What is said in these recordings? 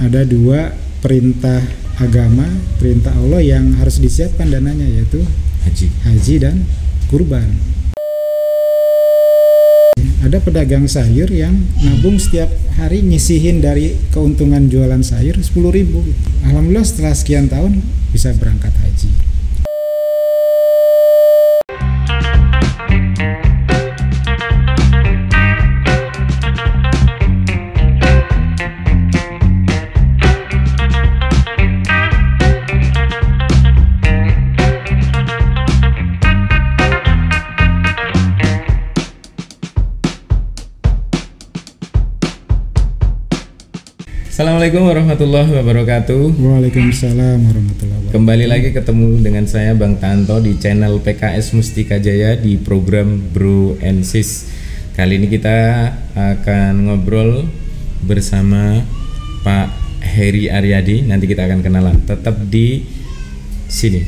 ada 2 perintah agama, perintah Allah yang harus disiapkan dananya, yaitu haji dan kurban. Ada pedagang sayur yang nabung setiap hari nyisihin dari keuntungan jualan sayur 10.000. Alhamdulillah setelah sekian tahun bisa berangkat haji. Assalamualaikum warahmatullahi wabarakatuh. Waalaikumsalam warahmatullahi wabarakatuh. Kembali lagi ketemu dengan saya Bang Tanto di channel PKS Mustika Jaya di program Bro and Sis. Kali ini kita akan ngobrol bersama Pak Heri Aryadi. Nanti kita akan kenalan. Tetap di sini.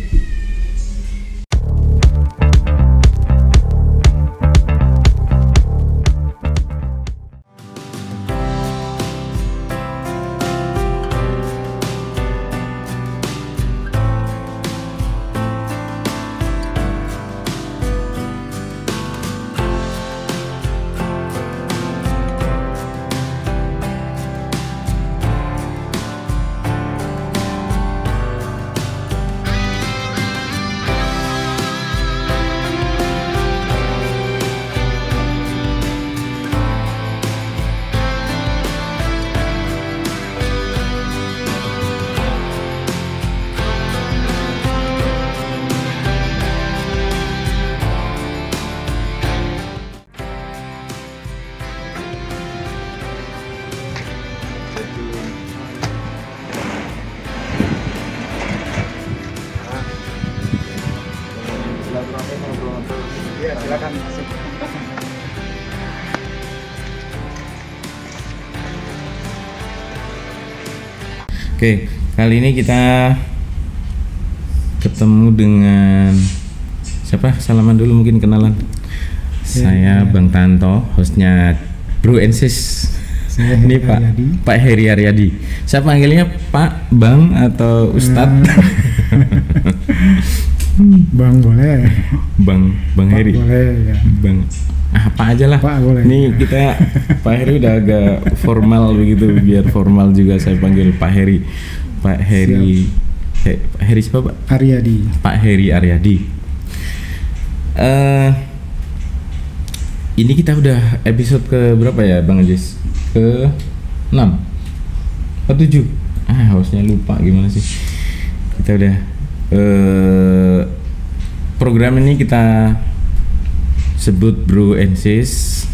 Ya, silakan masuk. Oke, kali ini kita ketemu dengan siapa? Salaman dulu mungkin kenalan. Saya Bang Tanto, hostnya Bro and Sis. Ini Pak Heri Aryadi. Saya panggilnya Pak, Bang atau Ustadz? Bang boleh. Bang Heri. Boleh ya. Bang apa aja lah. Pak boleh. Nih kita Pak Heri udah agak formal begitu, biar formal juga saya panggil Pak Heri. Pak Heri. Pak Heri siapa Pak? Aryadi. Pak Heri Aryadi. Ini kita udah episode ke berapa ya Bang Ajis? Ke 6 ke 7. Harusnya lupa gimana sih. Kita udah program ini kita sebut Bro and Sis.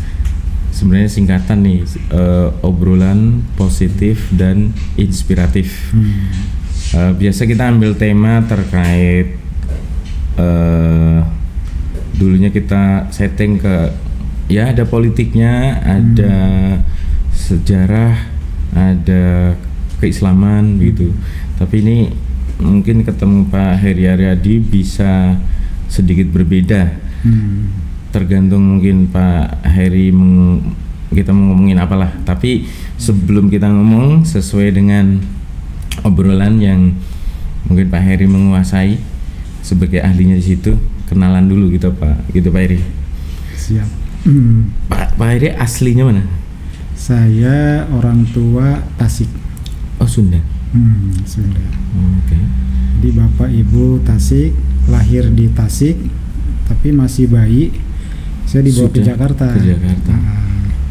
Sebenarnya singkatan nih, obrolan positif dan inspiratif. Biasa kita ambil tema terkait dulunya kita setting ke ya ada politiknya, ada sejarah, ada keislaman gitu. Tapi ini mungkin ketemu Pak Heri Aryadi bisa sedikit berbeda. Tergantung mungkin Pak Heri kita mau ngomongin apalah. Tapi sebelum kita ngomong sesuai dengan obrolan yang mungkin Pak Heri menguasai sebagai ahlinya di situ, kenalan dulu gitu Pak. Gitu Pak Heri. Siap. Pak Heri aslinya mana? Saya orang tua Tasik. Oh Sunda. Sunda. Oke. Jadi bapak ibu Tasik, lahir di Tasik, tapi masih bayi saya dibawa ke Jakarta. Ke Jakarta.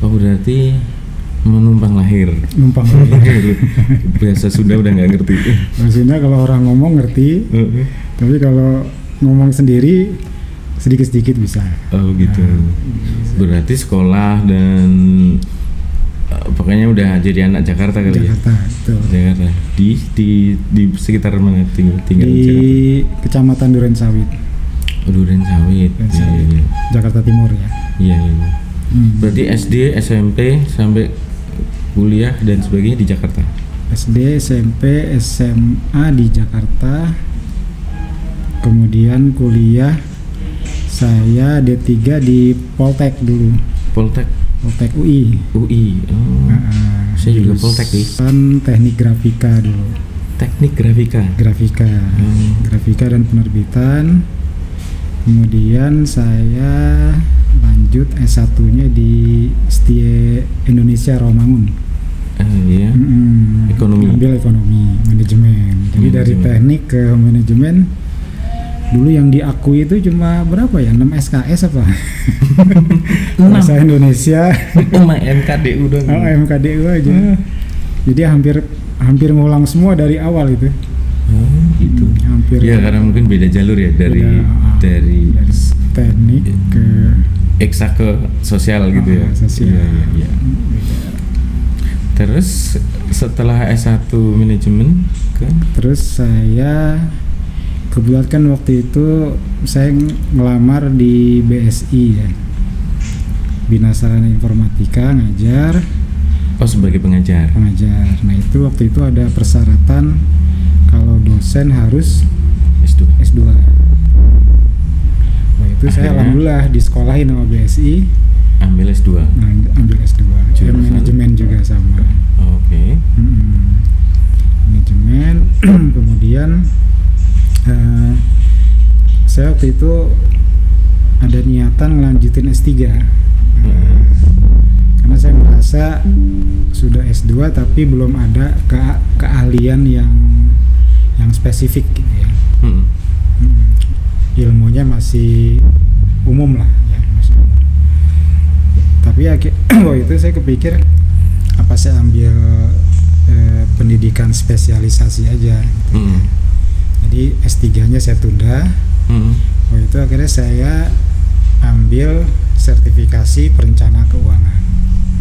Oh berarti menumpang lahir. Numpang lahir. Bahasa Sunda udah nggak ngerti. Bahasa Sunda kalau orang ngomong ngerti, tapi kalau ngomong sendiri sedikit-sedikit bisa. Oh gitu. Berarti sekolah dan pokoknya udah jadi anak Jakarta kali Jakarta, ya. Betul. Jakarta. Di sekitar mana tinggal di Jakarta? Kecamatan Durensawit. Durensawit. Ya. Jakarta Timur ya. Iya. Berarti SD, SMP sampai kuliah dan sebagainya di Jakarta. SD, SMP, SMA di Jakarta. Kemudian kuliah saya D3 di Poltek dulu. Poltek UI. UI. Oh. Saya juga Poltek nih. Jurusan teknik grafika dulu. Teknik grafika. Grafika dan penerbitan. Kemudian saya lanjut S1-nya di STIE Indonesia Rawamangun. Iya. Ekonomi. Ambil ekonomi, manajemen. Jadi dari teknik ke manajemen dulu yang diakui itu cuma berapa ya? 6 SKS apa? Bahasa Indonesia. Cuma MKDU dong. Oh, MKDU aja. Jadi hampir ngulang semua dari awal itu. Gitu. Hampir. Ya karena mungkin beda jalur ya dari teknik ke eksak ke sosial gitu ya. Sosial. Iya. Terus setelah S1 manajemen terus saya kebetulan kan waktu itu saya ngelamar di BSI ya. Bina Sarana Informatika ngajar. Oh, sebagai pengajar. Nah, itu waktu itu ada persyaratan kalau dosen harus S2. Wah, itu saya alhamdulillah disekolahin sama BSI. Ambil S2. Ambil S2. Manajemen juga sama. Oke. Manajemen. Kemudian saya waktu itu ada niatan ngelanjutin S3. Karena saya merasa sudah S2 tapi belum ada keahlian yang spesifik gitu ya. Ilmunya masih umum lah ya, masih umum. Tapi waktu itu saya kepikir apa saya ambil pendidikan spesialisasi aja gitu. Jadi S3-nya saya tunda. Waktu itu akhirnya saya ambil sertifikasi perencana keuangan.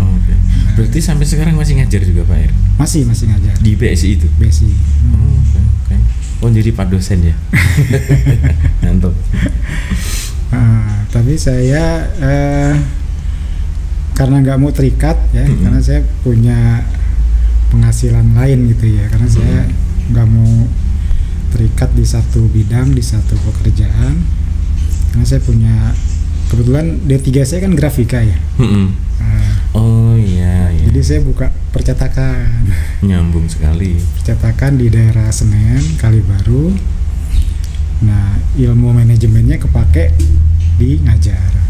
Oke. Berarti sampai sekarang masih ngajar juga Pak Ir? Masih ngajar. Di BSI itu? BSI. Oke. Oh, jadi Pak dosen ya? Mantap. Tapi saya karena nggak mau terikat ya, karena saya punya penghasilan lain gitu ya, karena saya nggak mau terikat di satu bidang, di satu pekerjaan, karena saya punya kebetulan D3 saya kan grafika ya. Oh iya. Jadi saya buka percetakan. Nyambung sekali. Percetakan di daerah Senen, Kalibaru. Nah, ilmu manajemennya kepake di ngajar.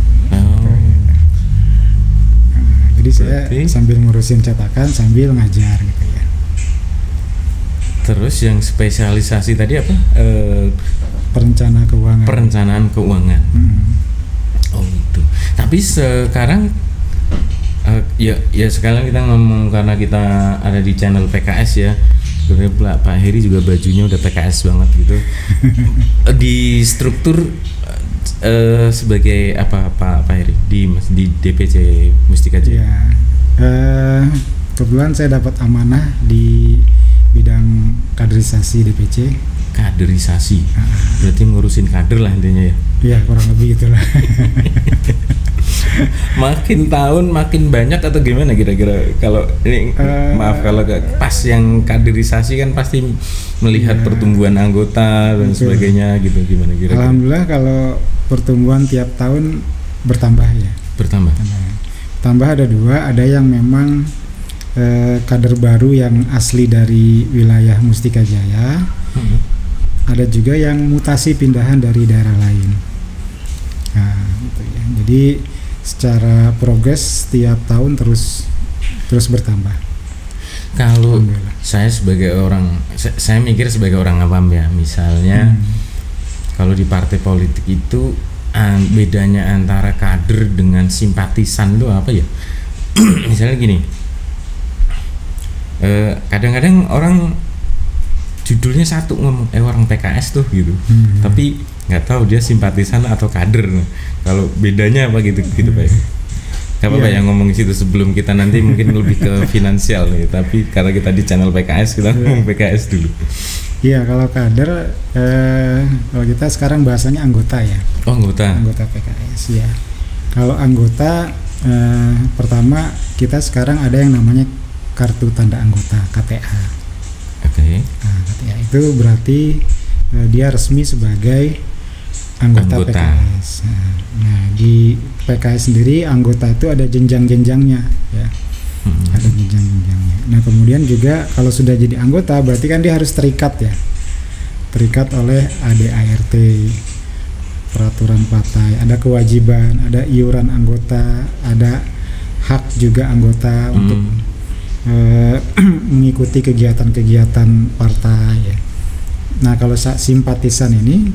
Jadi saya sambil ngurusin cetakan sambil ngajar gitu ya. Terus yang spesialisasi tadi apa? Perencanaan keuangan. Oh itu. Tapi sekarang ya sekarang kita ngomong karena kita ada di channel PKS ya. Sebenarnya Pak Heri juga bajunya udah PKS banget gitu. Di struktur sebagai apa Pak Heri di DPC Mustika Jaya? Ya, kebetulan saya dapat amanah di bidang kaderisasi DPC. Kaderisasi, berarti ngurusin kader lah intinya ya? Iya, kurang lebih itulah. Makin tahun makin banyak atau gimana kira-kira? Kalau ini maaf kalau pas yang kaderisasi kan pasti melihat pertumbuhan anggota dan sebagainya gitu, gimana kira-kira? Alhamdulillah kalau pertumbuhan tiap tahun bertambah ya. Tambah ada 2, ada yang memang kader baru yang asli dari wilayah Mustika Jaya. Ada juga yang mutasi pindahan dari daerah lain. Nah, gitu ya. Jadi secara progres tiap tahun terus bertambah. Kalau saya sebagai orang, saya mikir sebagai orang awam ya, misalnya kalau di partai politik itu bedanya antara kader dengan simpatisan itu apa ya? Misalnya gini, kadang-kadang orang judulnya satu ngomong orang PKS tuh gitu, tapi nggak tahu dia simpatisan atau kader. Kalau bedanya apa gitu Pak? Gak apa-apa ya ngomong situ sebelum kita nanti mungkin lebih ke finansial nih. Tapi karena kita di channel PKS kita ngomong PKS dulu. Iya, kalau kader kalau kita sekarang bahasanya anggota ya. Oh, anggota PKS ya. Kalau anggota pertama kita sekarang ada yang namanya kartu tanda anggota KTA. Oke. Nah, KTA itu berarti dia resmi sebagai anggota. PKS. Nah, di PKS sendiri anggota itu ada jenjang-jenjangnya ya. Ada jenjang-jenjangnya. Nah kemudian juga kalau sudah jadi anggota berarti kan dia harus terikat ya, terikat oleh ADART, peraturan partai, ada kewajiban, ada iuran anggota, ada hak juga anggota untuk mengikuti kegiatan-kegiatan partai ya. Nah kalau simpatisan ini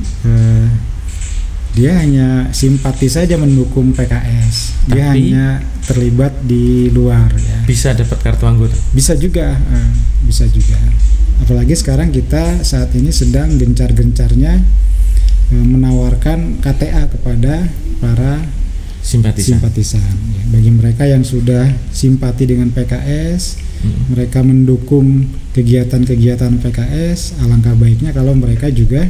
dia hanya simpati saja mendukung PKS, dia hanya terlibat di luar ya. Bisa dapat kartu anggota? Bisa juga, bisa juga. Apalagi sekarang kita saat ini sedang gencar-gencarnya menawarkan KTA kepada para simpatisan. Ya, bagi mereka yang sudah simpati dengan PKS, mereka mendukung kegiatan-kegiatan PKS, alangkah baiknya kalau mereka juga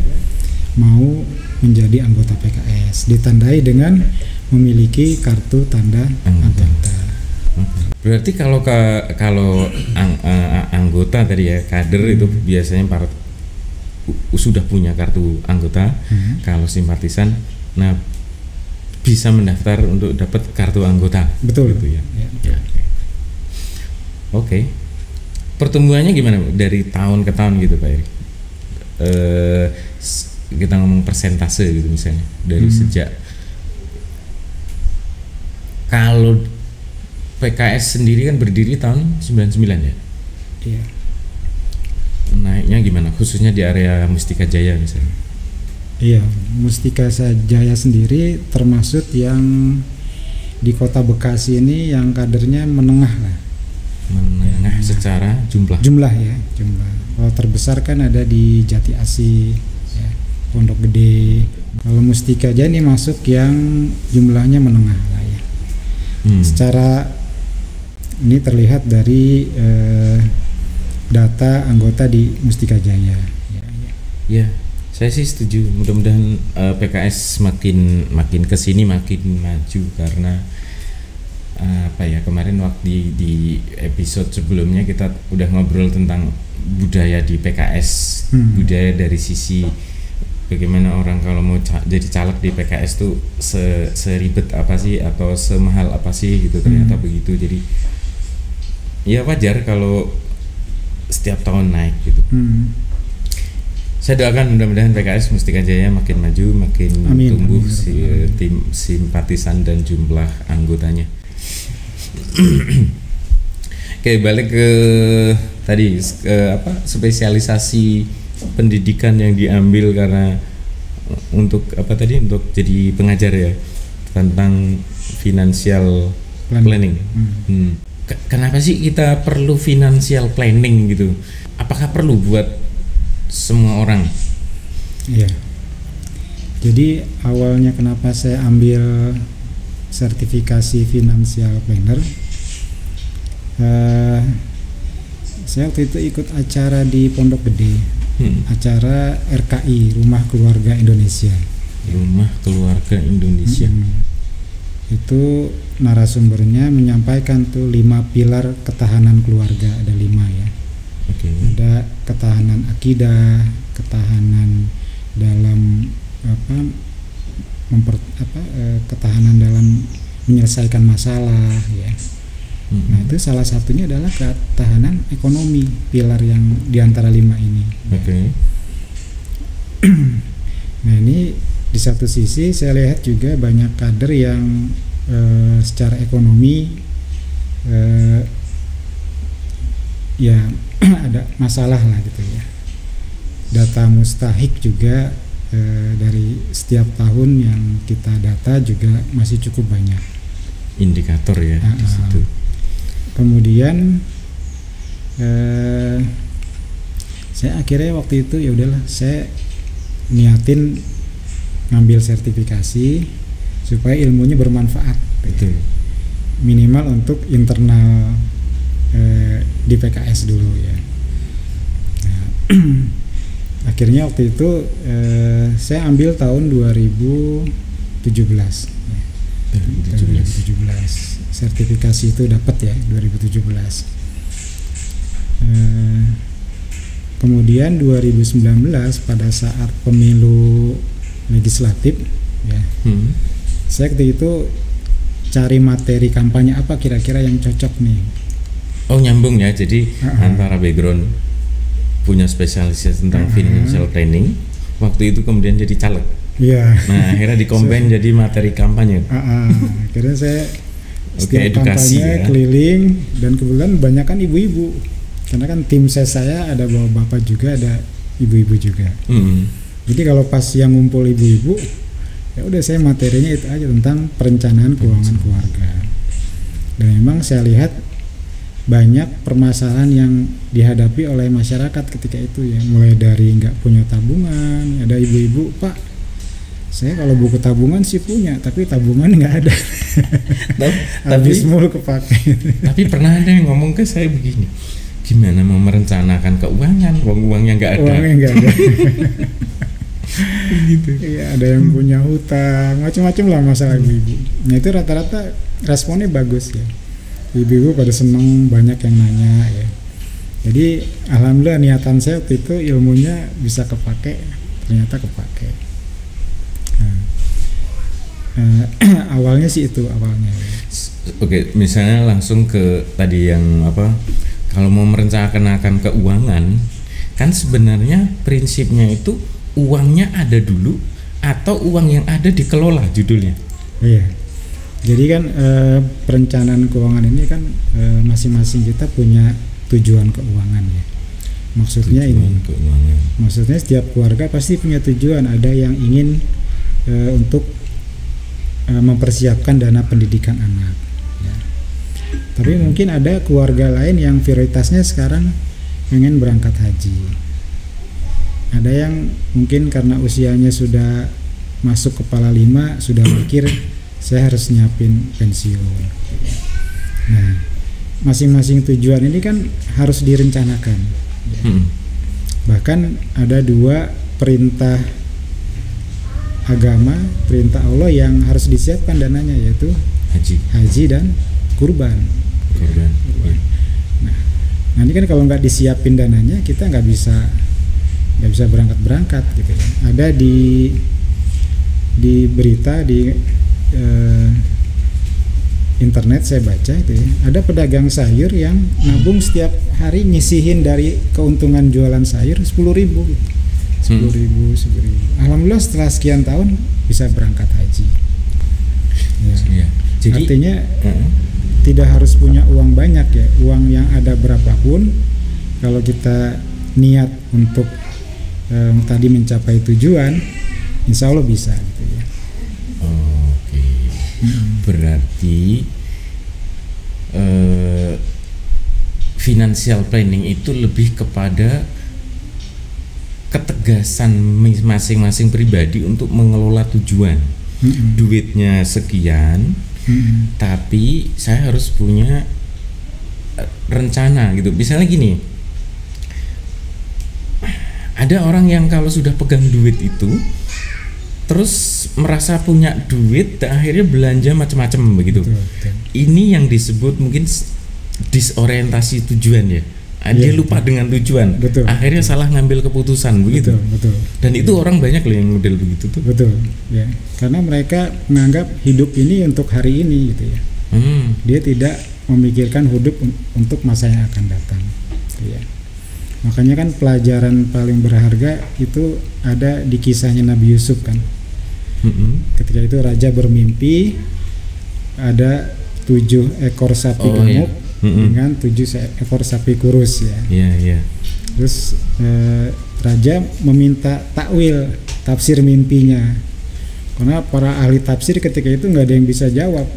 mau menjadi anggota PKS, ditandai dengan memiliki kartu tanda anggota. Berarti kalau anggota tadi ya, kader itu biasanya sudah punya kartu anggota. Kalau simpatisan, nah bisa mendaftar untuk dapat kartu anggota. Betul. Gitu ya. Ya. Oke. Pertumbuhannya gimana dari tahun ke tahun gitu Pak Erik? Kita ngomong persentase gitu misalnya dari sejak, kalau PKS sendiri kan berdiri tahun 99 ya? Iya. Naiknya gimana khususnya di area Mustika Jaya misalnya? Iya, Mustika Jaya sendiri termasuk yang di kota Bekasi ini yang kadernya menengah lah. Menengah secara jumlah ya, jumlah. Kalau terbesar kan ada di Jati Asih ya, Pondok Gede. Kalau Mustika Jaya ini masuk yang jumlahnya menengah lah ya. Secara ini terlihat dari data anggota di Mustika Jaya. Ya, saya sih setuju. Mudah-mudahan PKS makin kesini makin maju karena kemarin waktu di episode sebelumnya kita udah ngobrol tentang budaya di PKS, budaya dari sisi bagaimana orang kalau mau jadi caleg di PKS tuh seribet apa sih atau semahal apa sih gitu, ternyata begitu. Jadi ya wajar kalau setiap tahun naik gitu. Saya doakan mudah-mudahan PKS Mustika Jaya makin maju, makin tumbuh tim simpatisan dan jumlah anggotanya. Oke, balik ke tadi spesialisasi pendidikan yang diambil karena untuk jadi pengajar ya tentang financial planning. Kenapa sih kita perlu financial planning gitu? Apakah perlu buat semua orang? Iya. Jadi awalnya kenapa saya ambil sertifikasi financial planner, saya waktu itu ikut acara di Pondok Gede, acara RKI, Rumah Keluarga Indonesia. Rumah Keluarga Indonesia. Itu narasumbernya menyampaikan tuh 5 pilar ketahanan keluarga, ada 5 ya. Ada ketahanan akidah, ketahanan dalam ketahanan dalam menyelesaikan masalah ya. Nah itu salah satunya adalah ketahanan ekonomi, pilar yang diantara 5 ini. Nah ini di satu sisi saya lihat juga banyak kader yang secara ekonomi ya ada masalah lah gitu ya. Data mustahik juga dari setiap tahun yang kita data juga masih cukup banyak indikator ya di situ. Kemudian saya akhirnya waktu itu ya udahlah, saya niatin ngambil sertifikasi supaya ilmunya bermanfaat gitu. Minimal untuk internal di PKS dulu ya. Nah, akhirnya waktu itu saya ambil tahun 2017 ya. 2017 sertifikasi itu dapat ya 2017. Kemudian 2019 pada saat pemilu legislatif ya, saya ketika itu cari materi kampanye apa kira-kira yang cocok nih Oh nyambung ya, jadi antara background punya spesialisasi tentang financial planning, waktu itu kemudian jadi caleg. Iya. Nah akhirnya dikombin jadi materi kampanye. Akhirnya saya setiap kampanye keliling, dan kebetulan banyak kan ibu-ibu, karena kan tim saya ada bapak juga, ada ibu-ibu juga. Jadi kalau pas yang ngumpul ibu-ibu, ya udah saya materinya itu aja tentang perencanaan keuangan keluarga. Dan memang saya lihat banyak permasalahan yang dihadapi oleh masyarakat ketika itu ya, mulai dari nggak punya tabungan. Ada ibu-ibu, Pak, saya kalau buku tabungan sih punya, tapi tabungan nggak ada. Habis mulu kepake. Tapi pernah ada yang ngomong ke saya begini, gimana mau merencanakan keuangan, uangnya nggak ada. Uangnya nggak ada. Gitu. Iya, ada yang punya hutang, macam-macam lah masalah ibu-ibu. Nah itu rata-rata responnya bagus ya. Ibu-ibu pada seneng, banyak yang nanya ya. Jadi alhamdulillah niatan saya waktu itu ilmunya bisa kepake, ternyata kepake. Awalnya sih itu awalnya. Oke, misalnya langsung ke tadi yang apa? Kalau mau merencanakan keuangan, kan sebenarnya prinsipnya itu uangnya ada dulu atau uang yang ada dikelola judulnya. Iya. Jadi kan perencanaan keuangan ini kan masing-masing kita punya tujuan keuangan ya. Maksudnya tujuan keuangan. Maksudnya setiap keluarga pasti punya tujuan. Ada yang ingin untuk mempersiapkan dana pendidikan anak. Ya. Tapi mungkin ada keluarga lain yang prioritasnya sekarang ingin berangkat haji. Ada yang mungkin karena usianya sudah masuk kepala 5, sudah mikir saya harus nyiapin pensiun. Nah, masing-masing tujuan ini kan harus direncanakan. Ya. Bahkan ada 2 perintah agama, perintah Allah yang harus disiapkan dananya, yaitu haji dan kurban. Nah, nanti kan kalau nggak disiapin dananya, kita nggak bisa berangkat gitu ya. Ada di berita di internet saya baca itu ya, ada pedagang sayur yang nabung setiap hari nyisihin dari keuntungan jualan sayur 10.000 gitu. 10.000. Alhamdulillah setelah sekian tahun bisa berangkat haji. Ya. Jadi artinya tidak harus punya uang banyak ya, uang yang ada berapapun, kalau kita niat untuk tadi mencapai tujuan, insya Allah bisa gitu ya. Oke. Berarti financial planning itu lebih kepada ketegasan masing-masing pribadi untuk mengelola tujuan. Duitnya sekian, tapi saya harus punya rencana gitu. Misalnya gini, ada orang yang kalau sudah pegang duit itu terus merasa punya duit dan akhirnya belanja macam-macam begitu. Betul. Ini yang disebut mungkin disorientasi tujuan ya. Dia lupa dengan tujuan. Akhirnya salah ngambil keputusan begitu. Betul. Dan itu orang banyak loh yang model begitu tuh. Betul. Ya. Karena mereka menganggap hidup ini untuk hari ini gitu ya. Dia tidak memikirkan hidup untuk masa yang akan datang. Gitu ya. Makanya kan pelajaran paling berharga itu ada di kisahnya Nabi Yusuf kan. Ketika itu raja bermimpi ada 7 ekor sapi gemuk dengan 7 ekor sapi kurus ya. Iya. Terus raja meminta takwil, tafsir mimpinya. Karena para ahli tafsir ketika itu nggak ada yang bisa jawab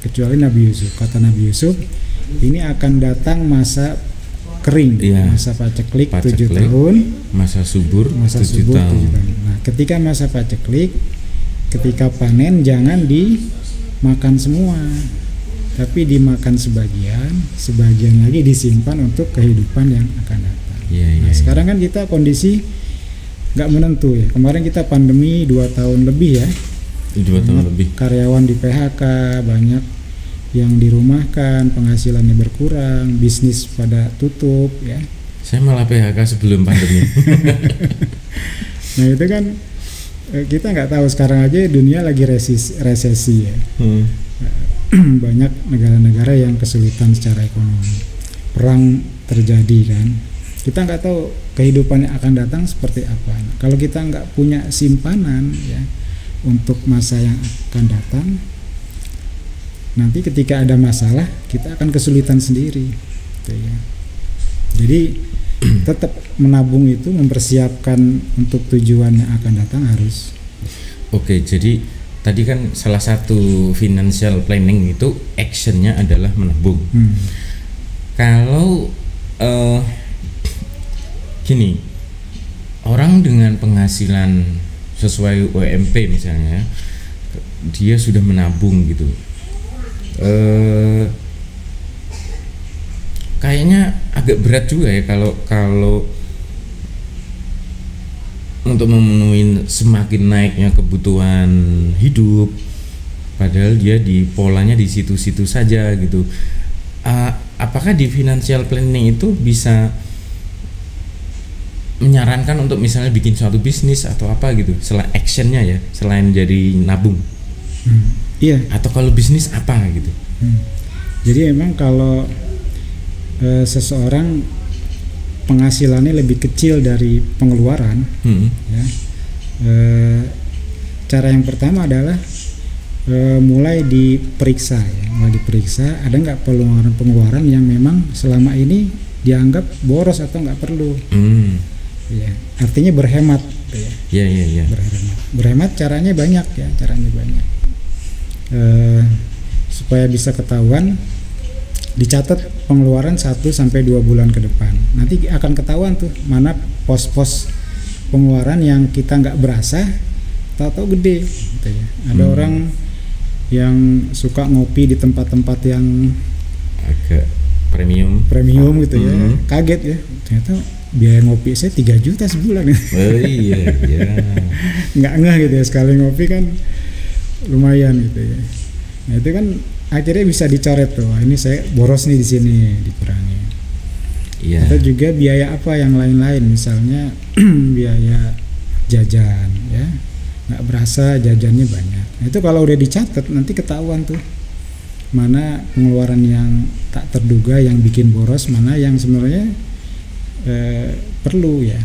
kecuali Nabi Yusuf. Kata Nabi Yusuf, ini akan datang masa kering, masa paceklik 7 tahun, masa subur 7 tahun. Nah, ketika masa paceklik, ketika panen jangan dimakan semua, tapi dimakan sebagian lagi disimpan untuk kehidupan yang akan datang. Sekarang kan kita kondisi nggak menentu ya. Kemarin kita pandemi 2 tahun lebih ya. 2 tahun lebih. Karyawan di PHK, banyak yang dirumahkan, penghasilannya berkurang, bisnis pada tutup ya. Saya malah PHK sebelum pandemi. Nah itu kan kita nggak tahu, sekarang aja dunia lagi resesi ya. Banyak negara-negara yang kesulitan secara ekonomi. perang terjadi kan, kita nggak tahu kehidupan yang akan datang seperti apa. Nah, kalau kita nggak punya simpanan ya untuk masa yang akan datang, nanti ketika ada masalah kita akan kesulitan sendiri gitu ya. Jadi tetap menabung itu mempersiapkan untuk tujuan yang akan datang harus. Oke, jadi tadi kan salah satu financial planning itu actionnya adalah menabung. Kalau gini, orang dengan penghasilan sesuai UMP misalnya, dia sudah menabung gitu, kayaknya agak berat juga ya kalau untuk memenuhi semakin naiknya kebutuhan hidup, padahal dia di polanya di situ-situ saja gitu. Apakah di financial planning itu bisa menyarankan untuk misalnya bikin suatu bisnis atau apa gitu, selain actionnya ya, selain jadi nabung? Iya. Atau kalau bisnis apa gitu? Jadi memang kalau seseorang penghasilannya lebih kecil dari pengeluaran, ya, cara yang pertama adalah mulai diperiksa ya, ada nggak pengeluaran yang memang selama ini dianggap boros atau nggak perlu. Ya, artinya berhemat ya. Iya. Berhemat caranya banyak ya, supaya bisa ketahuan, dicatat pengeluaran 1-2 bulan ke depan. Nanti akan ketahuan tuh mana pos-pos pengeluaran yang kita nggak berasa, tahu-tahu gede gitu ya. Ada orang yang suka ngopi di tempat-tempat yang agak premium gitu ya, kaget ya, ternyata biaya ngopi saya 3 juta sebulan ya. Oh iya. nggak ngeh gitu ya, sekali ngopi kan lumayan gitu ya. Nah itu kan akhirnya bisa dicoret tuh, ini saya boros nih di sini, dikurangi. Iya. Atau juga biaya apa yang lain-lain, misalnya biaya jajan ya, nggak berasa jajannya banyak. Nah, itu kalau udah dicatat nanti ketahuan tuh mana pengeluaran yang tak terduga yang bikin boros, mana yang sebenarnya perlu ya.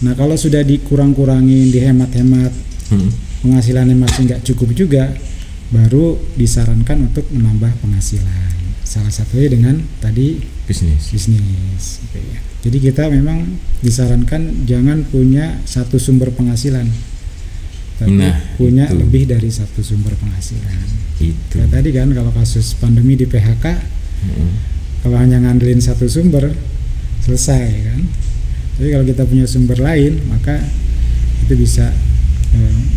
Nah kalau sudah dikurang-kurangin, dihemat-hemat, penghasilannya masih nggak cukup juga, baru disarankan untuk menambah penghasilan. Salah satunya dengan tadi bisnis gitu ya. Jadi kita memang disarankan jangan punya satu sumber penghasilan, tapi punya lebih dari satu sumber penghasilan. Itu. Kayak tadi kan kalau kasus pandemi di PHK, kalau hanya ngandelin satu sumber selesai kan. Jadi kalau kita punya sumber lain, maka itu bisa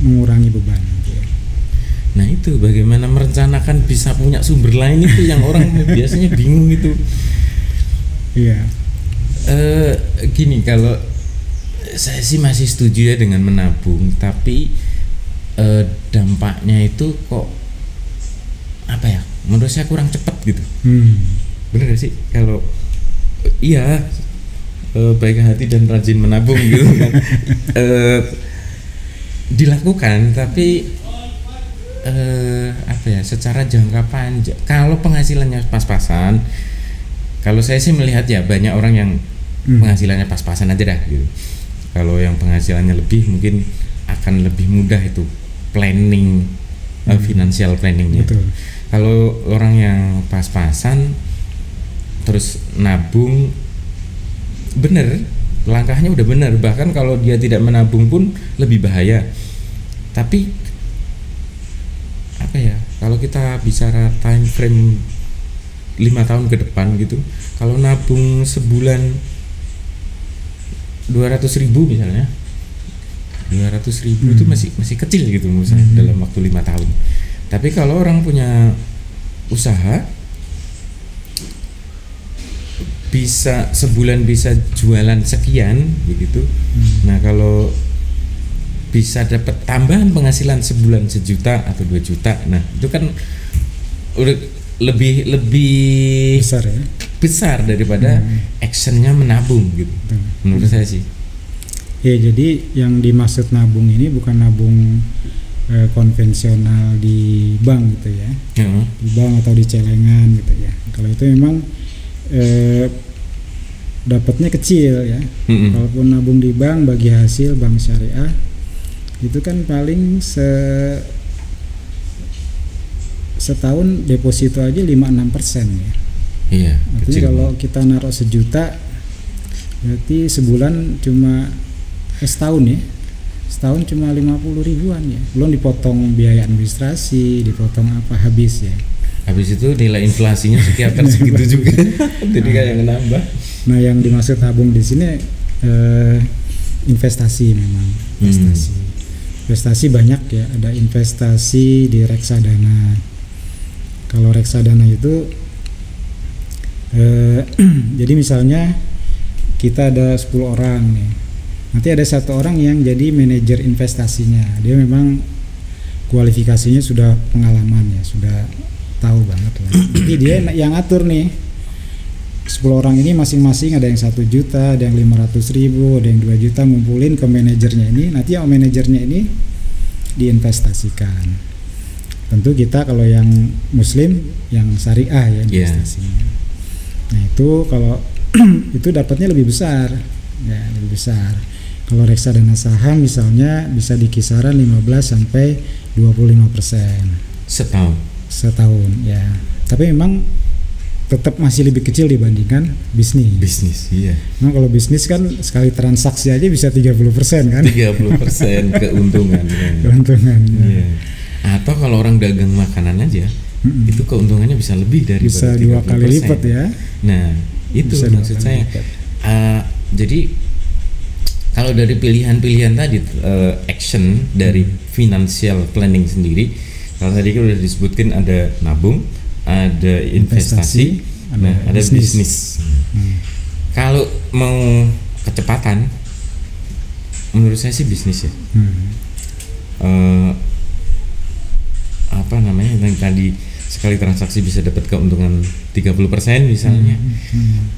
mengurangi beban. Nah itu bagaimana merencanakan bisa punya sumber lain itu yang orang biasanya bingung itu. Iya. Gini, kalau saya sih masih setuju ya dengan menabung, tapi dampaknya itu kok apa ya? Menurut saya kurang cepat gitu. Bener gak sih? Kalau iya, baik hati dan rajin menabung gitu kan, dilakukan, tapi apa ya, secara jangka panjang kalau penghasilannya pas-pasan, kalau saya sih melihat ya banyak orang yang penghasilannya pas-pasan aja dah gitu. Kalau yang penghasilannya lebih mungkin akan lebih mudah itu planning, financial planningnya. Kalau orang yang pas-pasan terus nabung, bener langkahnya udah bener, bahkan kalau dia tidak menabung pun lebih bahaya. Tapi apa ya, kalau kita bicara time frame 5 tahun ke depan gitu, kalau nabung sebulan 200.000 misalnya, 200.000 itu masih kecil gitu misalnya dalam waktu 5 tahun. Tapi kalau orang punya usaha, bisa sebulan bisa jualan sekian begitu. Nah kalau bisa dapat tambahan penghasilan sebulan 1 juta atau 2 juta, nah itu kan udah lebih besar ya, besar daripada actionnya menabung gitu. Menurut saya sih. Ya jadi yang dimaksud nabung ini bukan nabung konvensional di bank gitu ya, di bank atau di celengan gitu ya. Kalau itu memang dapatnya kecil ya. Walaupun nabung di bank, bagi hasil bank syariah itu kan paling setahun deposito aja 5-6% ya. Iya. Artinya kalau kita naruh 1 juta berarti sebulan cuma setahun ya. Setahun cuma 50 ribuan ya. Belum dipotong biaya administrasi, dipotong apa habis ya. Habis itu nilai inflasinya sekitar segitu juga. Jadi kayak nambah. Nah, yang dimaksud tabung di sini investasi memang. Investasi banyak ya, ada investasi di reksadana. Kalau reksadana itu jadi misalnya kita ada 10 orang nih. Nanti ada 1 orang yang jadi manajer investasinya. Dia memang kualifikasinya sudah pengalaman ya, sudah tahu banget lah. Jadi dia yang atur nih 10 orang ini masing-masing, ada yang 1 juta, ada yang 500 ribu, ada yang 2 juta, ngumpulin ke manajernya ini. Nanti yang manajernya ini diinvestasikan. Tentu kita kalau yang muslim yang syariah ya investasinya. Nah itu kalau itu dapatnya lebih besar ya, lebih besar. Kalau reksadana saham misalnya bisa di kisaran 15-25% setahun ya. Tapi memang tetap masih lebih kecil dibandingkan bisnis. Iya. Nah, kalau bisnis kan sekali transaksi aja bisa 30% kan? 30% keuntungan. Keuntungan. Iya. Atau kalau orang dagang makanan aja, itu keuntungannya bisa lebih dari bisa 2 kali lipat ya. Nah, itu maksud saya. Jadi kalau dari pilihan-pilihan tadi, action dari financial planning sendiri, kalau tadi kan udah disebutkan ada nabung, ada investasi, ada bisnis. Kalau mau kecepatan, menurut saya sih bisnis ya. Apa namanya yang tadi sekali transaksi bisa dapat keuntungan 30% misalnya,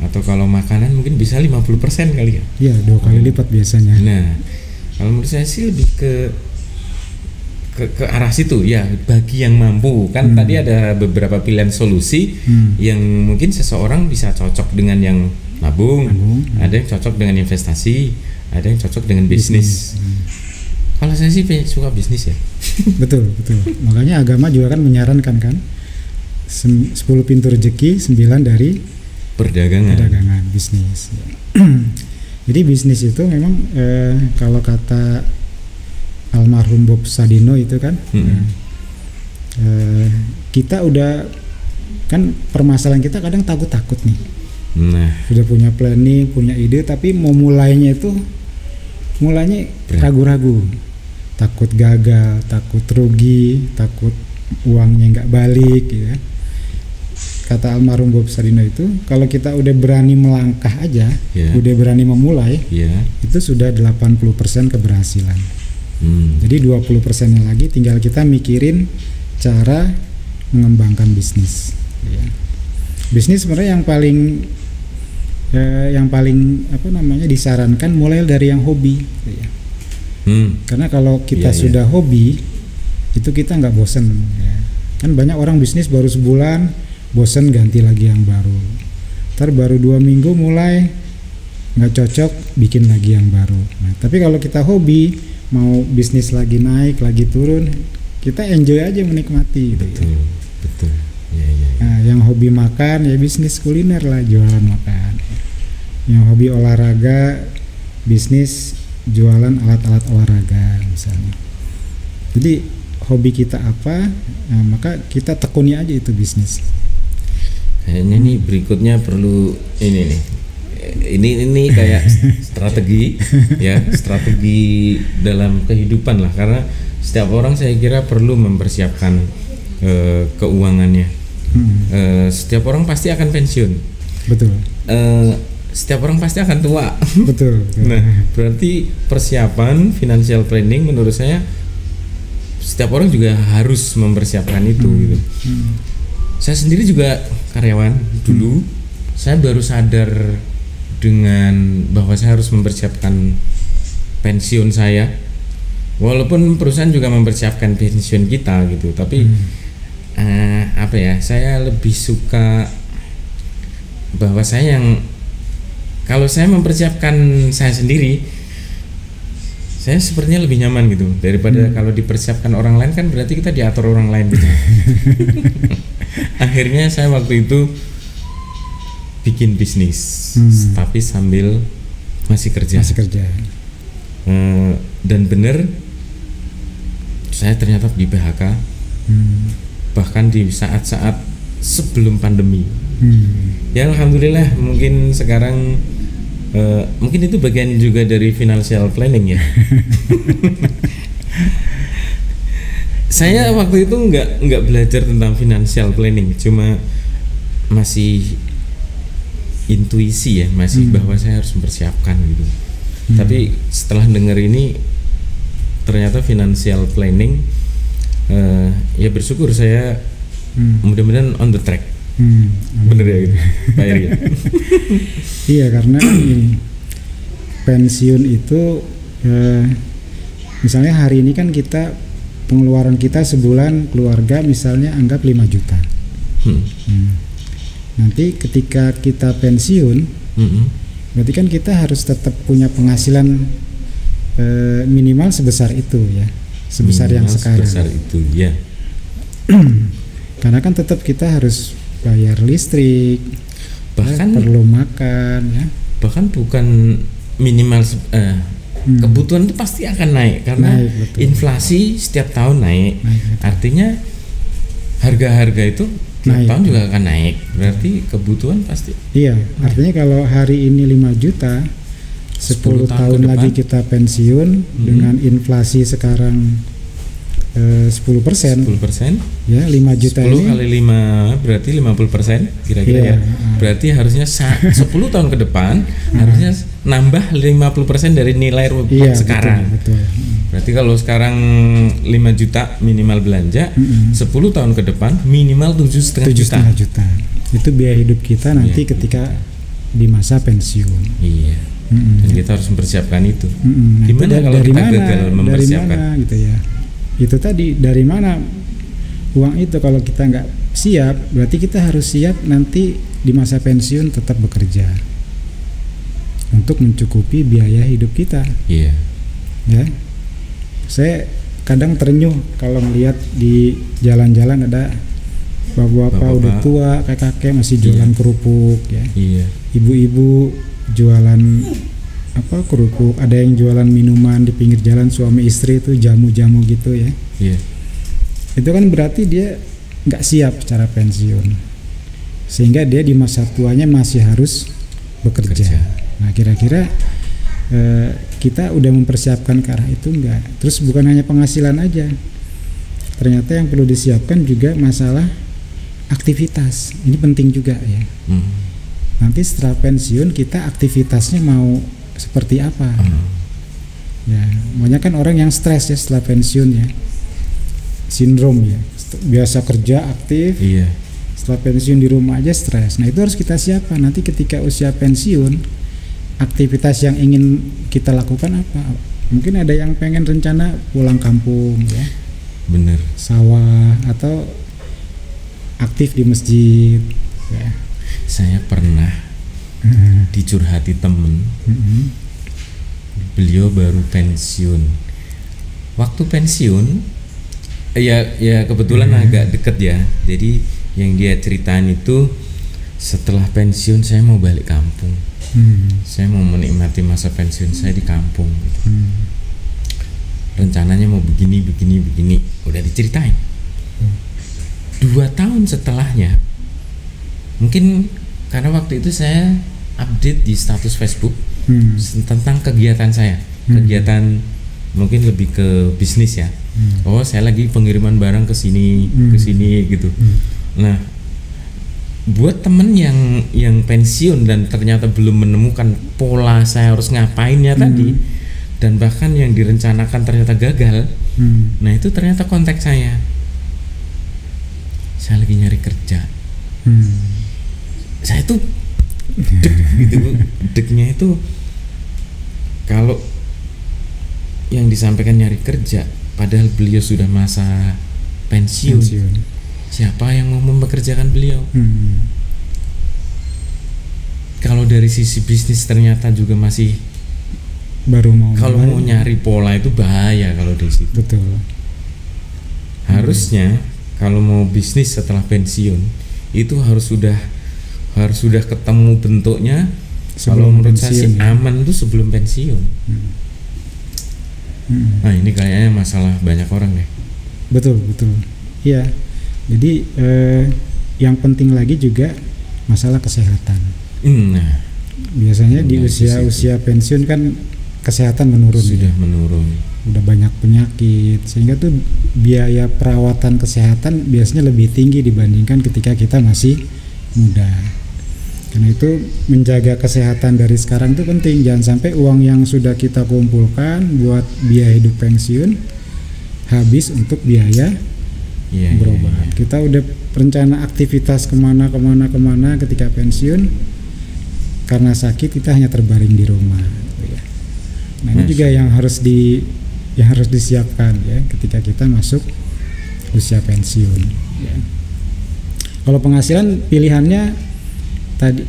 atau kalau makanan mungkin bisa 50% kali ya. Iya, 2 kali lipat biasanya. Nah, kalau menurut saya sih lebih ke arah situ ya, bagi yang mampu kan. Tadi ada beberapa pilihan solusi yang mungkin seseorang bisa cocok dengan yang nabung, ada yang cocok dengan investasi, ada yang cocok dengan bisnis. Kalau saya sih suka bisnis ya. Betul. Makanya agama juga kan menyarankan kan 10 pintu rezeki, 9 dari perdagangan bisnis. Jadi bisnis itu memang kalau kata almarhum Bob Sadino itu kan kita udah kan, permasalahan kita kadang takut nih. Sudah punya planning, punya ide, tapi mau mulainya ragu-ragu, takut gagal, takut rugi, takut uangnya nggak balik ya. Kata almarhum Bob Sadino itu, kalau kita udah berani melangkah aja, udah berani memulai, itu sudah 80% keberhasilan. Jadi 20% lagi tinggal kita mikirin cara mengembangkan bisnis. Bisnis sebenarnya yang paling disarankan mulai dari yang hobi. Karena kalau kita sudah hobi, itu kita nggak bosen. Kan banyak orang bisnis baru sebulan, bosen ganti lagi yang baru. Ntar baru 2 minggu mulai nggak cocok, bikin lagi yang baru. Nah, tapi kalau kita hobi, mau bisnis lagi naik, lagi turun, kita enjoy aja menikmati. Betul. Ya. Nah, yang hobi makan ya bisnis kuliner lah, jualan makan. Yang hobi olahraga, bisnis jualan alat-alat olahraga misalnya. Jadi hobi kita apa, nah, maka kita tekuni aja itu bisnis. Kayaknya nih berikutnya perlu ini kayak strategi ya, strategi dalam kehidupan lah, karena setiap orang saya kira perlu mempersiapkan keuangannya. Setiap orang pasti akan pensiun. Betul. Setiap orang pasti akan tua. Betul. Nah, berarti persiapan financial planning menurut saya setiap orang juga harus mempersiapkan itu gitu. Saya sendiri juga karyawan dulu. Saya baru sadar dengan bahwa saya harus mempersiapkan pensiun saya. Walaupun perusahaan juga mempersiapkan pensiun kita gitu, tapi saya lebih suka bahwa kalau saya mempersiapkan saya sendiri, saya sepertinya lebih nyaman gitu daripada kalau dipersiapkan orang lain, kan berarti kita diatur orang lain gitu. Akhirnya saya waktu itu bikin bisnis, tapi sambil masih kerja. Dan bener, saya ternyata di PHK, bahkan di saat-saat sebelum pandemi. Ya alhamdulillah, mungkin sekarang mungkin itu bagian juga dari financial planning ya. Saya waktu itu nggak belajar tentang financial planning, cuma masih intuisi ya, masih bahwa saya harus mempersiapkan gitu. Tapi setelah dengar ini ternyata financial planning, ya bersyukur saya mudah-mudahan on the track. Bener ya gitu, Pak Eri ya? Iya, karena ini pensiun itu misalnya hari ini kan kita pengeluaran kita sebulan keluarga misalnya anggap 5 juta. Nanti ketika kita pensiun, berarti kan kita harus tetap punya penghasilan minimal sebesar itu ya, sebesar minimal yang sekarang. Sebesar itu ya. Karena kan tetap kita harus bayar listrik, bahkan perlu makan ya. Bahkan bukan minimal kebutuhan itu pasti akan naik karena inflasi setiap tahun naik. Artinya harga-harga itu setiap tahun juga akan naik. Berarti kebutuhan pasti. Iya, artinya kalau hari ini 5 juta, 10 tahun lagi kita pensiun dengan inflasi sekarang 10%, ya 5 juta 10 ini kali 5 berarti 50% kira-kira ya. Berarti harusnya 10 tahun ke depan harusnya nambah 50% dari nilai sekarang. Betul. Berarti kalau sekarang 5 juta minimal belanja, 10 tahun ke depan minimal 7,5 juta. Itu biaya hidup kita nanti ketika di masa pensiun. Iya. Dan kita harus mempersiapkan itu. Gimana kalau kita gagal mempersiapkan? Dari mana gitu ya? Itu tadi, dari mana uang itu? Kalau kita nggak siap, berarti kita harus siap nanti di masa pensiun tetap bekerja untuk mencukupi biaya hidup kita. Iya. Ya, saya kadang terenyuh kalau melihat di jalan-jalan ada bapak-bapak udah tua, kakek-kakek masih jualan kerupuk ya. Iya. Ibu-ibu jualan kerupuk, ada yang jualan minuman di pinggir jalan, suami istri itu jamu-jamu gitu ya. Itu kan berarti dia nggak siap secara pensiun, sehingga dia di masa tuanya masih harus bekerja. Nah kira-kira kita udah mempersiapkan ke arah itu enggak? Terus bukan hanya penghasilan aja, ternyata yang perlu disiapkan juga masalah aktivitas. Ini penting juga ya. Nanti setelah pensiun kita aktivitasnya mau seperti apa? Ya, banyak kan orang yang stres ya setelah pensiun ya, sindrom ya, biasa kerja aktif, setelah pensiun di rumah aja stres. Nah itu harus kita siapkan nanti ketika usia pensiun, aktivitas yang ingin kita lakukan apa? Mungkin ada yang pengen rencana pulang kampung ya, bener, sawah atau aktif di masjid ya. Saya pernah dicurhati temen, beliau baru pensiun. Waktu pensiun, ya kebetulan agak deket ya. Jadi yang dia ceritain itu, setelah pensiun saya mau balik kampung. Saya mau menikmati masa pensiun saya di kampung. Gitu. Rencananya mau begini. Udah diceritain. 2 tahun setelahnya, mungkin karena waktu itu saya update di status Facebook tentang kegiatan saya, kegiatan mungkin lebih ke bisnis ya. Oh saya lagi pengiriman barang ke sini gitu. Nah buat temen yang pensiun dan ternyata belum menemukan pola saya harus ngapainnya tadi, dan bahkan yang direncanakan ternyata gagal, nah itu ternyata kontak saya lagi nyari kerja. Saya tuh deknya itu kalau yang disampaikan nyari kerja padahal beliau sudah masa pensiun. Siapa yang mau mempekerjakan beliau? kalau dari sisi bisnis ternyata juga masih baru kalau mau nyari pola itu bahaya kalau di situ. Betul. Harusnya kalau mau bisnis setelah pensiun itu harus sudah ketemu bentuknya. Kalau menurut saya sih aman tuh sebelum pensiun. Nah ini kayaknya masalah banyak orang deh. Betul. Iya. Jadi yang penting lagi juga masalah kesehatan. Nah, biasanya di usia pensiun kan kesehatan menurun. Sudah menurun. Udah banyak penyakit sehingga tuh biaya perawatan kesehatan biasanya lebih tinggi dibandingkan ketika kita masih muda. Karena itu menjaga kesehatan dari sekarang itu penting. Jangan sampai uang yang sudah kita kumpulkan buat biaya hidup pensiun habis untuk biaya berobat. Kita udah rencana aktivitas kemana ketika pensiun, karena sakit kita hanya terbaring di rumah. Nah ini juga yang harus disiapkan ya ketika kita masuk usia pensiun. Ya. Kalau penghasilan pilihannya tadi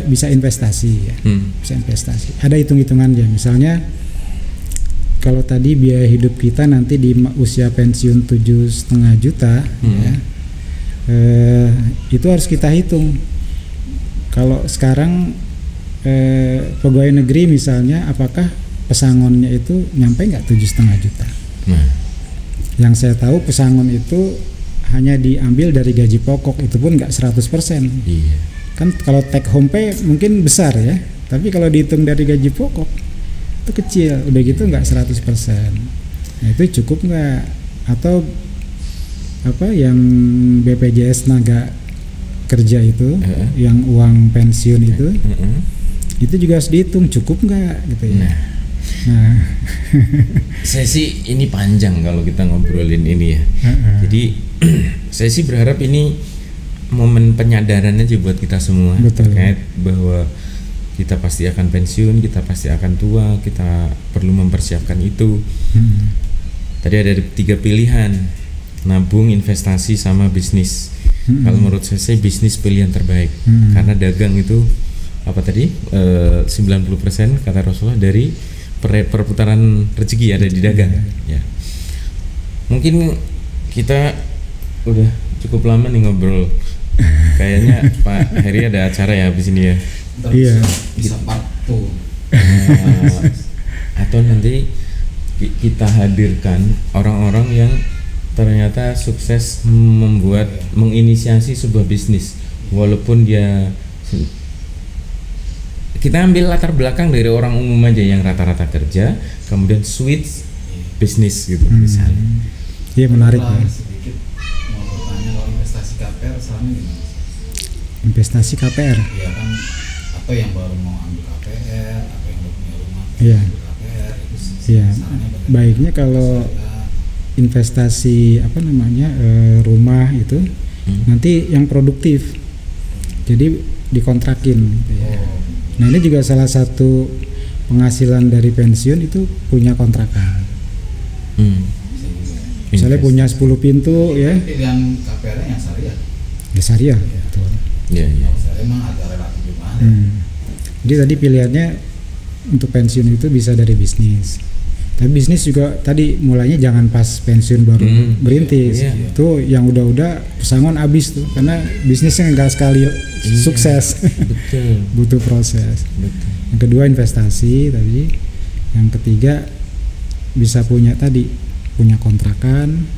bisa investasi ya, bisa investasi. Ada hitung-hitungannya, misalnya kalau tadi biaya hidup kita nanti di usia pensiun 7,5 juta, ya, itu harus kita hitung. Kalau sekarang pegawai negeri misalnya, apakah pesangonnya itu nyampe nggak 7,5 juta? Yang saya tahu pesangon itu hanya diambil dari gaji pokok, itu pun nggak 100%. Iya. Kan kalau take home pay mungkin besar ya, tapi kalau dihitung dari gaji pokok itu kecil, udah gitu nggak 100%. Nah itu cukup nggak? Atau apa yang BPJS tenaga kerja itu, yang uang pensiun itu juga harus dihitung, cukup nggak gitu ya? Nah. Saya sih ini panjang kalau kita ngobrolin ini ya. Jadi saya sih berharap ini momen penyadaran aja buat kita semua. Betul. Terkait bahwa kita pasti akan pensiun, kita pasti akan tua, kita perlu mempersiapkan itu. Tadi ada 3 pilihan, nabung, investasi, sama bisnis. Kalau menurut saya bisnis pilihan terbaik, karena dagang itu apa tadi 90% kata Rasulullah dari perputaran rezeki ada di dagang. Ya. Mungkin kita udah cukup lama nih ngobrol. Kayaknya Pak Heri ada acara ya habis ini ya. Iya. Bisa part 2. Atau nanti kita hadirkan orang-orang yang ternyata sukses menginisiasi sebuah bisnis, walaupun kita ambil latar belakang dari orang umum aja yang rata-rata kerja, kemudian switch bisnis gitu misalnya. Iya menarik ya. Sedikit mau bertanya kalau investasi KPR sarannya gimana? Investasi KPR? Iya kan, atau yang baru mau ambil KPR, atau yang udah punya rumah ambil KPR, itu iya. Baiknya kalau investasi rumah itu nanti yang produktif, jadi dikontrakin gitu ya. Nah ini juga salah satu penghasilan dari pensiun itu punya kontrakan. Misalnya punya 10 pintu ya. Pilihan KPR yang syariah. Ya syariah, betul. Iya. Syariah memang agak relatif mahal. Jadi tadi pilihannya untuk pensiun itu bisa dari bisnis. Tapi bisnis juga tadi mulainya jangan pas pensiun baru berintis. Itu yang udah pesangon abis tuh, karena bisnisnya enggak sekali sukses. Betul. Butuh proses. Betul. Yang kedua investasi tadi. Yang ketiga bisa punya kontrakan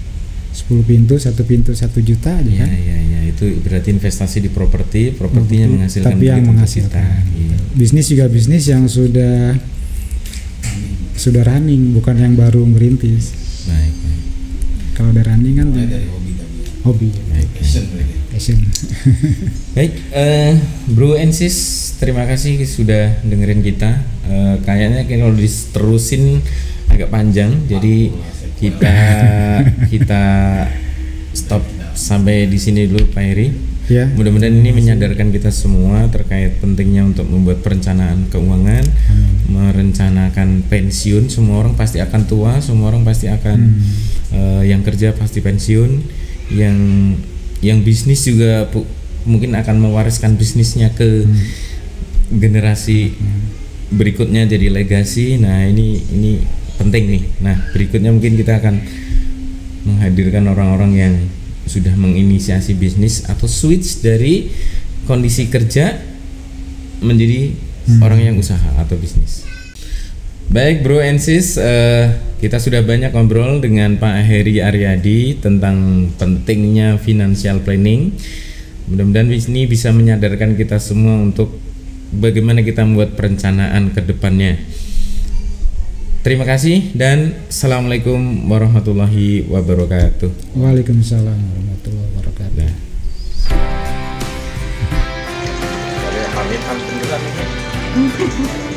10 pintu, 1 pintu 1 juta aja kan. Iya, itu berarti investasi di propertinya menghasilkan. Tapi yang menghasilkan. Iya. Bisnis juga bisnis yang sudah running, bukan yang baru merintis. Baik. Kalau udah running kan dari hobi tadi. Hobi. Passion. Baik, Bro and Sis, terima kasih sudah dengerin kita. Kayaknya kalau diterusin agak panjang, jadi kita stop sampai di sini dulu, Pak Heri. Ya. Mudah-mudahan ini menyadarkan kita semua terkait pentingnya untuk membuat perencanaan keuangan, merencanakan pensiun. Semua orang pasti akan tua, semua orang pasti akan yang kerja pasti pensiun, yang bisnis juga mungkin akan mewariskan bisnisnya ke generasi berikutnya jadi legasi. Nah ini penting nih. Nah berikutnya mungkin kita akan menghadirkan orang-orang yang sudah menginisiasi bisnis atau switch dari kondisi kerja menjadi orang yang usaha atau bisnis. Baik bro and sis, kita sudah banyak ngobrol dengan Pak Heri Aryadi tentang pentingnya financial planning. Mudah-mudahan ini bisa menyadarkan kita semua untuk bagaimana kita membuat perencanaan ke depannya. Terima kasih dan Assalamualaikum warahmatullahi wabarakatuh. Waalaikumsalam warahmatullahi wabarakatuh. Nah. Pamit ini.